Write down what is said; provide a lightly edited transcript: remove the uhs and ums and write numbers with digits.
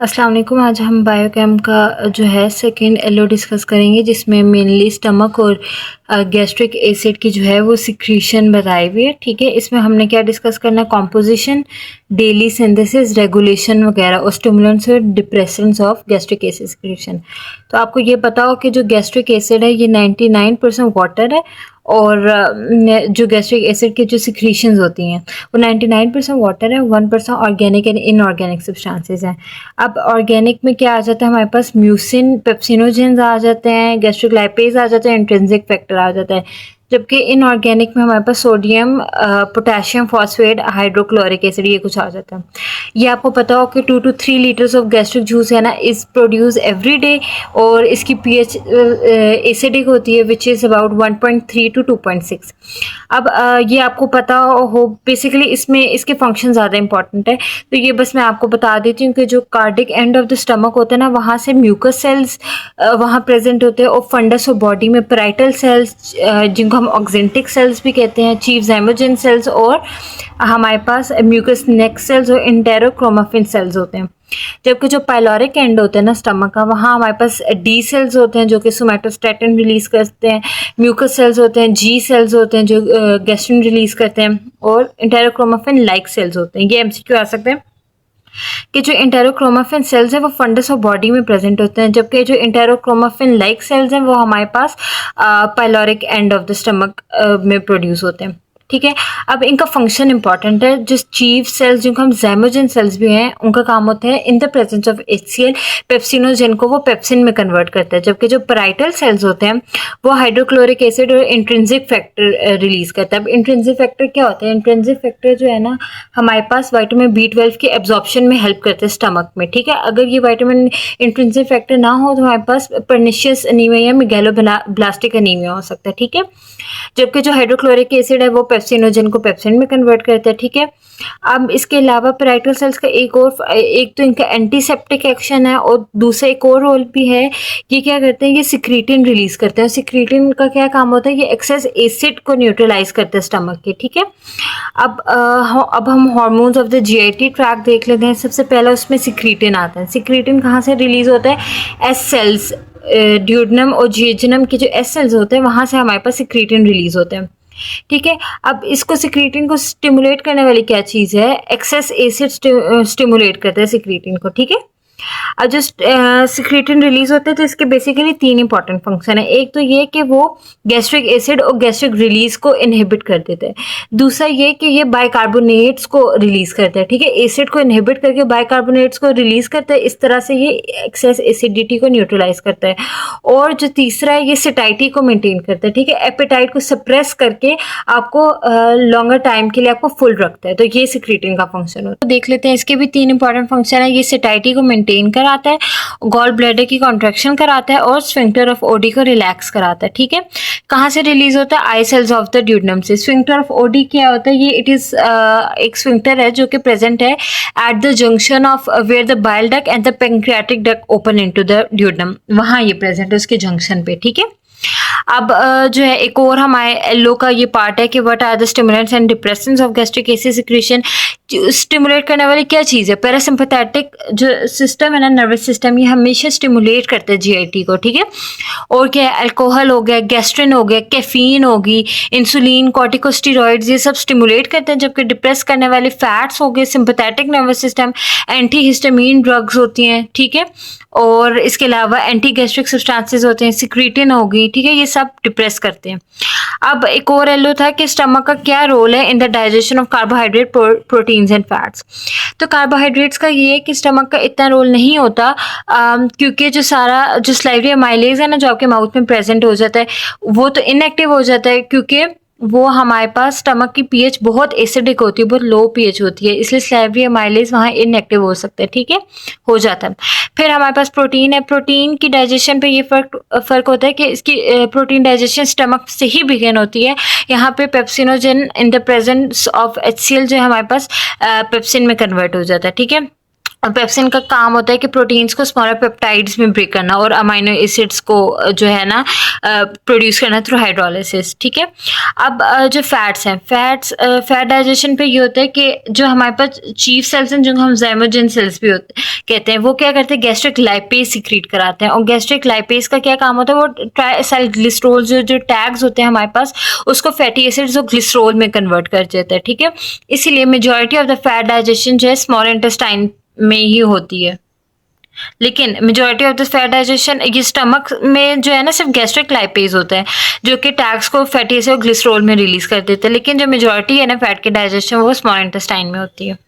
अस्सलाम वालेकुम। आज हम बायोकेम का जो है सेकेंड एलो डिस्कस करेंगे, जिसमें मेनली स्टमक और गैस्ट्रिक एसिड की जो है वो सिक्रीशन बताई हुई है। ठीक है, इसमें हमने क्या डिस्कस करना है, कॉम्पोजिशन, डेली सिंथेसिस, रेगुलेशन वगैरह और स्टिमुलेंट्स और depressants of gastric acid secretion. तो आपको ये पता हो कि जो गैस्ट्रिक एसिड है ये 99% वाटर है, और जो गैस्ट्रिक एसिड की जो सिक्रीशंस होती हैं वो 99% वाटर है, 1% ऑर्गेनिक एंड इनऑर्गेनिक सब्सटेंसेस हैं। अब ऑर्गेनिक में क्या आ जाता है हमारे पास, म्यूसिन, पेप्सिनोजेंस आ जाते हैं, गैस्ट्रिक लाइपेज आ जाते हैं, इंट्रिंसिक फैक्टर आ जाता है। जबकि इनऑर्गेनिक में हमारे पास sodium, potassium phosphate, hydrochloric acid, ये कुछ आ जाता है। ये आपको पता हो कि 2 to 3 litres of gastric juice है ना इज प्रोड्यूस एवरी डे, और इसकी पीएच एसिडिक होती है विच इज़ अबाउट 1.3 to 2.6। अब ये आपको पता हो, बेसिकली इसमें इसके फंक्शन ज़्यादा इंपॉर्टेंट है, तो ये बस मैं आपको बता देती हूँ कि जो cardiac and of the stomach होता है ना, वहाँ से म्यूकस सेल्स वहाँ प्रेजेंट होते हैं, और फंडस ऑफ बॉडी में पैराइटल सेल्स, जिनको हम ऑक्जेंटिक सेल्स भी कहते हैं, चीफ ज़ाइमोजेन सेल्स, और हमारे पास म्यूकस नेक सेल्स और इंटेरोक्रोमाफिन सेल्स होते हैं। जबकि जो पाइलोरिक एंड होते हैं ना स्टमक का, वहाँ हमारे पास डी सेल्स होते हैं जो कि सोमैटोस्टैटिन रिलीज करते हैं, म्यूकस सेल्स होते हैं, जी सेल्स होते हैं जो गैस्ट्रिन रिलीज करते हैं, और इंटेरोक्रोमाफिन लाइक सेल्स होते हैं। ये एमसीक्यू आ सकते हैं कि जो इंटेरोक्रोमाफिन सेल्स हैं वो फंडस ऑफ बॉडी में प्रेजेंट होते हैं, जबकि जो इंटेरोक्रोमाफिन लाइक सेल्स हैं वो हमारे पास pyloric end of the stomach में प्रोड्यूस होते हैं। ठीक है, अब इनका फंक्शन इंपॉर्टेंट है। जो चीफ सेल्स, जिनको हम ज़ाइमोजेन सेल्स भी हैं, उनका काम होता है in the presence of HCl pepsinogen को वो पेप्सिन में कन्वर्ट करता है, जबकि जो पैराइटल सेल्स होते हैं वो हाइड्रोक्लोरिक एसिड और इंट्रिंसिक फैक्टर रिलीज करता है। अब इंट्रिंसिक फैक्टर क्या होता है, इंट्रिंसिक फैक्टर जो है ना हमारे पास विटामिन B12 के एब्जॉर्प्शन में हेल्प करते हैं स्टमक में। ठीक है, अगर ये विटामिन इंट्रिंसिक फैक्टर ना हो तो हमारे पास पर्निशियस अनीमिया या मेगालोब्लास्टिक अनीमिया हो सकता है। ठीक है, जबकि जो हाइड्रोक्लोरिक एसिड है वो पेप्सिनोजेन को पेप्सिन में कन्वर्ट करता है। ठीक है, अब इसके अलावा पैराइटल सेल्स का एक तो इनका एंटीसेप्टिक एक्शन है, और दूसरा एक और रोल भी है। ये क्या करते हैं, ये सिक्रीटिन रिलीज करते हैं। सिक्रीटिन का क्या काम होता है, ये एक्सेस एसिड को न्यूट्रलाइज करते हैं स्टमक के। ठीक है, अब हम hormones of the GIT tract देख लेते हैं। सबसे पहला उसमें सिक्रीटिन आता है। सिक्रीटिन कहाँ से रिलीज होता है, एस सेल्स, ड्यूडनम और जियोजेनम के जो एस सेल्स होते हैं वहाँ से हमारे पास सिक्रीटिन रिलीज होते हैं। ठीक है, अब इसको सिक्रीटिन को स्टिमुलेट करने वाली क्या चीज़ है, एक्सेस एसिड स्टिमुलेट करता है सिक्रीटिन को। ठीक है, अब जो सिक्रीटिन रिलीज होते हैं तो इसके बेसिकली 3 इंपॉर्टेंट फंक्शन है। एक तो ये कि वो गैस्ट्रिक एसिड और गैस्ट्रिक रिलीज को इनहिबिट कर देते हैं। दूसरा ये कि ये बाइकार्बोनेट्स को रिलीज करते हैं। ठीक है, एसिड को इनहिबिट करके बाइकार्बोनेट्स को रिलीज करते हैं, इस तरह से ये एक्सेस एसिडिटी को न्यूट्रलाइज करता है। और जो तीसरा है, ये सेटाइटी को मेंटेन करता है। ठीक है, एपेटाइट को सप्रेस करके आपको लॉन्गर टाइम के लिए आपको फुल रखता है। तो ये सिक्रीटिन का फंक्शन होता है। तो देख लेते हैं, इसके भी 3 इंपॉर्टेंट फंक्शन है। ये सेटाइटी को मेंटेन कराता है, गॉल ब्लैडर की कॉन्ट्रैक्शन कराता है, और स्फिंक्टर ऑफ ओडी को रिलैक्स कराता है। ठीक है, कहाँ से रिलीज होता है, आई सेल्स ऑफ द ड्यूडनम से। स्फिंक्टर ऑफ ओडी क्या होता है, ये इट इज एक स्फिंक्टर है जो कि प्रेजेंट है at the junction of where the bile duct and the pancreatic duct open into the duodenum, वहाँ ये प्रेजेंट है उसके जंक्शन पे। ठीक है, अब जो है एक और हमारे एलो का ये पार्ट है कि what are the stimulants and depressants of gastric acid secretion. Stimulate करने वाली क्या चीज़ है, पैरासिम्पैथेटिक जो सिस्टम है ना, नर्वस सिस्टम, ये हमेशा स्टिमुलेट करता है GIT को। ठीक है, और क्या है, अल्कोहल हो गया, गैस्ट्रिन हो गया, कैफीन होगी, इंसुलिन, कॉर्टिकोस्टेरॉइड्स, ये सब स्टिमुलेट करते हैं। जबकि डिप्रेस करने वाले फैट्स हो गए, sympathetic nervous system, anti histamine drugs होती हैं। ठीक है, और इसके अलावा एंटी गैस्ट्रिक सब्सटेंसेस होते हैं, सिक्रीटिन होगी। ठीक है, ये सब डिप्रेस करते हैं। अब एक और एलो था कि स्टमक का क्या रोल है in the digestion of carbohydrate, proteins and fats. तो कार्बोहाइड्रेट्स का ये है कि स्टमक का इतना रोल नहीं होता, क्योंकि जो सारा जो स्लाइवरी अमाइलेज है ना जो आपके माउथ में प्रेजेंट हो जाता है वो तो इनएक्टिव हो जाता है, क्योंकि वो हमारे पास स्टमक की pH बहुत एसिडिक होती है, बहुत लो pH होती है, इसलिए स्लाइवरी अमाइलेज वहाँ इनएक्टिव हो सकता है। ठीक है, हो जाता है। फिर हमारे पास प्रोटीन है। प्रोटीन की डाइजेशन पे ये फर्क होता है कि इसकी प्रोटीन डाइजेशन स्टमक से ही बिगिन होती है। यहाँ पे pepsinogen in the presence of HCl जो है हमारे पास पेप्सिन में कन्वर्ट हो जाता है। ठीक है, पेप्सिन का काम होता है कि प्रोटीन्स को स्मॉलर पेप्टाइड्स में ब्रेक करना और अमाइनो एसिड्स को जो है ना प्रोड्यूस करना थ्रू हाइड्रोलिसिस, ठीक है। अब जो फैट्स हैं, फैट डाइजेशन पे ये होता है कि जो हमारे पास चीफ सेल्स हैं, जो हम ज़ाइमोजेन सेल्स भी होते कहते हैं, वो क्या करते हैं, गैस्ट्रिक लाइपेज सिक्रीट कराते हैं। और गैस्ट्रिक लाइपेज का क्या काम होता है, वो ट्राइसाइल ग्लिसरॉल जो टैग्स होते हैं हमारे पास, उसको फैटी एसिड्स और ग्लिसरॉल में कन्वर्ट कर देता है, ठीक है। इसीलिए majority of the fat digestion जो है स्मॉल इंटेस्टाइन में ही होती है। लेकिन majority of the fat digestion ये स्टमक में जो है ना सिर्फ गैस्ट्रिक लाइपेज होता है, जो कि टैग्स को फैटी एसिड और ग्लिसरॉल में रिलीज कर देता है। लेकिन जो मेजॉरिटी है ना फैट के डाइजेशन वो स्मॉल इंटेस्टाइन में होती है।